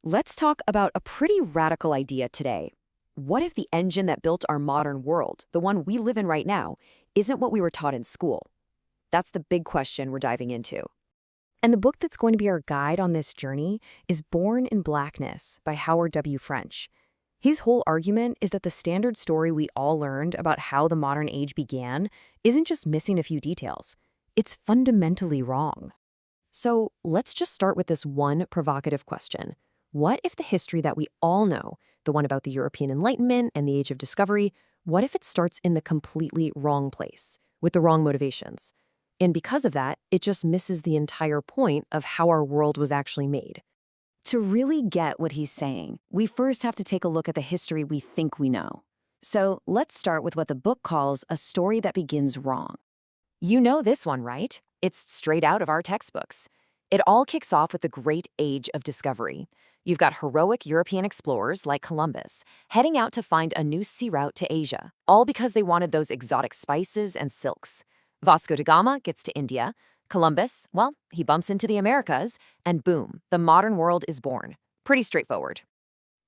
Let's talk about a pretty radical idea today. What if the engine that built our modern world, the one we live in right now, isn't what we were taught in school? That's the big question we're diving into. And the book that's going to be our guide on this journey is Born in Blackness by Howard W. French. His whole argument is that the standard story we all learned about how the modern age began isn't just missing a few details. It's fundamentally wrong. So let's just start with this one provocative question. What if the history that we all know, the one about the European Enlightenment and the Age of Discovery, what if it starts in the completely wrong place, with the wrong motivations? And because of that, it just misses the entire point of how our world was actually made. To really get what he's saying, we first have to take a look at the history we think we know. So let's start with what the book calls a story that begins wrong. You know this one, right? It's straight out of our textbooks. It all kicks off with the Great Age of Discovery. You've got heroic European explorers like Columbus heading out to find a new sea route to Asia, all because they wanted those exotic spices and silks. Vasco da Gama gets to India. Columbus, well, he bumps into the Americas, and boom, the modern world is born. Pretty straightforward.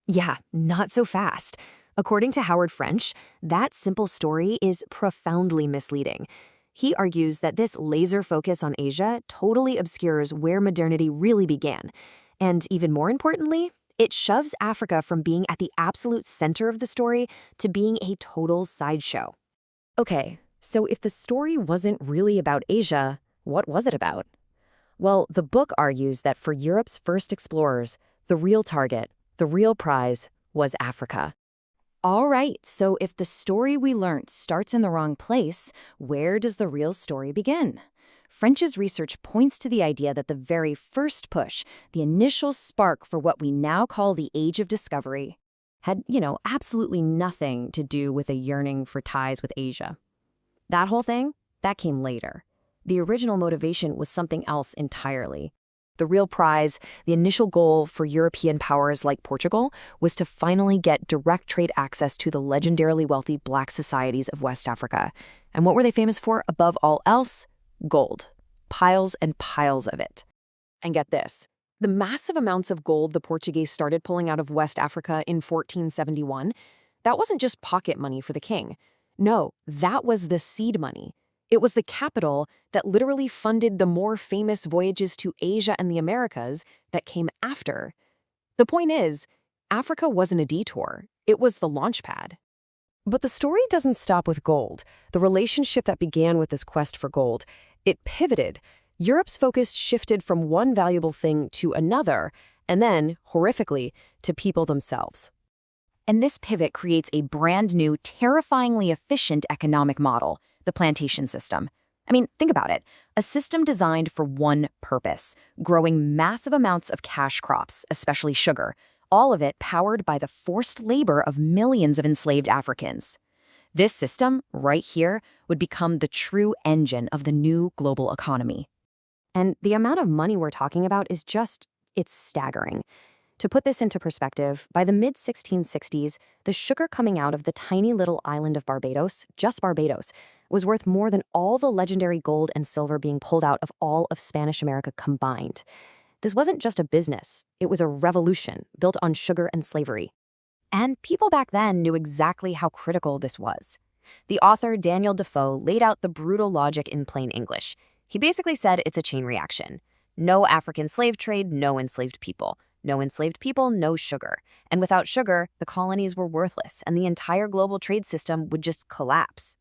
Yeah, not so fast. According to Howard French, that simple story is profoundly misleading. He argues that this laser focus on Asia totally obscures where modernity really began. And even more importantly, it shoves Africa from being at the absolute center of the story to being a total sideshow. Okay, so if the story wasn't really about Asia, what was it about? Well, the book argues that for Europe's first explorers, the real target, the real prize, was Africa. All right, so if the story we learned starts in the wrong place, where does the real story begin? French's research points to the idea that the very first push, the initial spark for what we now call the Age of Discovery, had, absolutely nothing to do with a yearning for ties with Asia. That whole thing, that came later. The original motivation was something else entirely. The real prize, the initial goal for European powers like Portugal, was to finally get direct trade access to the legendarily wealthy black societies of West Africa. And what were they famous for above all else? Gold. Piles and piles of it. And get this, the massive amounts of gold the Portuguese started pulling out of West Africa in 1471, that wasn't just pocket money for the king. No, that was the seed money. It was the capital that literally funded the more famous voyages to Asia and the Americas that came after. The point is, Africa wasn't a detour. It was the launch pad. But the story doesn't stop with gold. The relationship that began with this quest for gold, it pivoted. Europe's focus shifted from one valuable thing to another, and then, horrifically, to people themselves. And this pivot creates a brand new, terrifyingly efficient economic model. The plantation system. I mean, think about it. A system designed for one purpose, growing massive amounts of cash crops, especially sugar, all of it powered by the forced labor of millions of enslaved Africans. This system, right here, would become the true engine of the new global economy. And the amount of money we're talking about is it's staggering. To put this into perspective, by the mid-1660s, the sugar coming out of the tiny little island of Barbados, just Barbados, was worth more than all the legendary gold and silver being pulled out of all of Spanish America combined. This wasn't just a business, it was a revolution built on sugar and slavery. And people back then knew exactly how critical this was. The author Daniel Defoe laid out the brutal logic in plain English. He basically said it's a chain reaction. No African slave trade, no enslaved people. No enslaved people, no sugar. And without sugar, the colonies were worthless, and the entire global trade system would just collapse.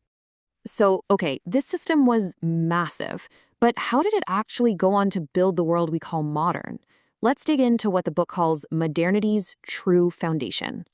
So, okay, this system was massive, but how did it actually go on to build the world we call modern? Let's dig into what the book calls modernity's true foundation.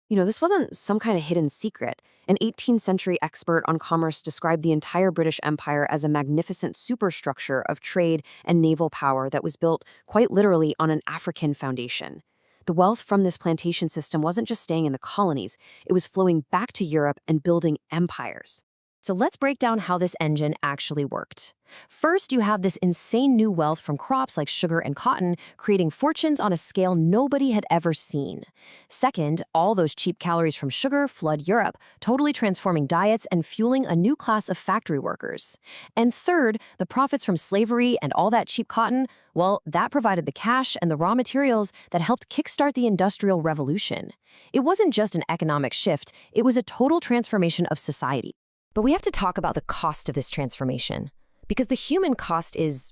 This wasn't some kind of hidden secret. An 18th century expert on commerce described the entire British Empire as a magnificent superstructure of trade and naval power that was built quite literally on an African foundation. The wealth from this plantation system wasn't just staying in the colonies, it was flowing back to Europe and building empires. So let's break down how this engine actually worked. First, you have this insane new wealth from crops like sugar and cotton, creating fortunes on a scale nobody had ever seen. Second, all those cheap calories from sugar flood Europe, totally transforming diets and fueling a new class of factory workers. And third, the profits from slavery and all that cheap cotton, well, that provided the cash and the raw materials that helped kickstart the Industrial Revolution. It wasn't just an economic shift, it was a total transformation of society. But we have to talk about the cost of this transformation, because the human cost it's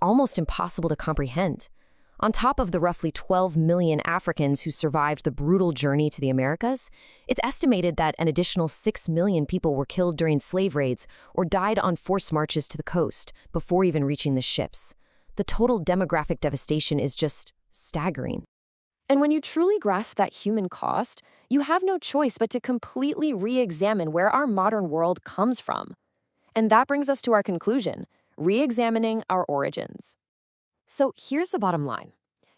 almost impossible to comprehend. On top of the roughly 12 million Africans who survived the brutal journey to the Americas, it's estimated that an additional 6 million people were killed during slave raids or died on forced marches to the coast before even reaching the ships. The total demographic devastation is just staggering. And when you truly grasp that human cost, you have no choice but to completely re-examine where our modern world comes from. And that brings us to our conclusion, re-examining our origins. So here's the bottom line.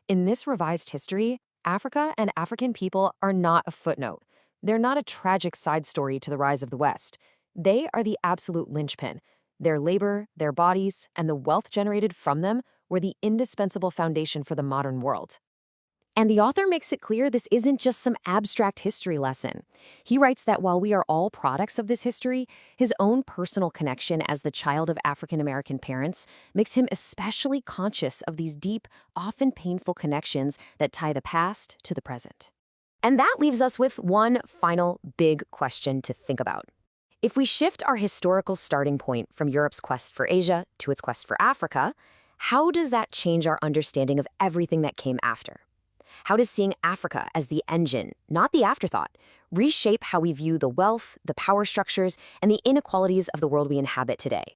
In this revised history, Africa and African people are not a footnote. They're not a tragic side story to the rise of the West. They are the absolute linchpin. Their labor, their bodies, and the wealth generated from them were the indispensable foundation for the modern world. And the author makes it clear this isn't just some abstract history lesson. He writes that while we are all products of this history, his own personal connection as the child of African-American parents makes him especially conscious of these deep, often painful connections that tie the past to the present. And that leaves us with one final big question to think about. If we shift our historical starting point from Europe's quest for Asia to its quest for Africa, how does that change our understanding of everything that came after? How does seeing Africa as the engine, not the afterthought, reshape how we view the wealth, the power structures, and the inequalities of the world we inhabit today?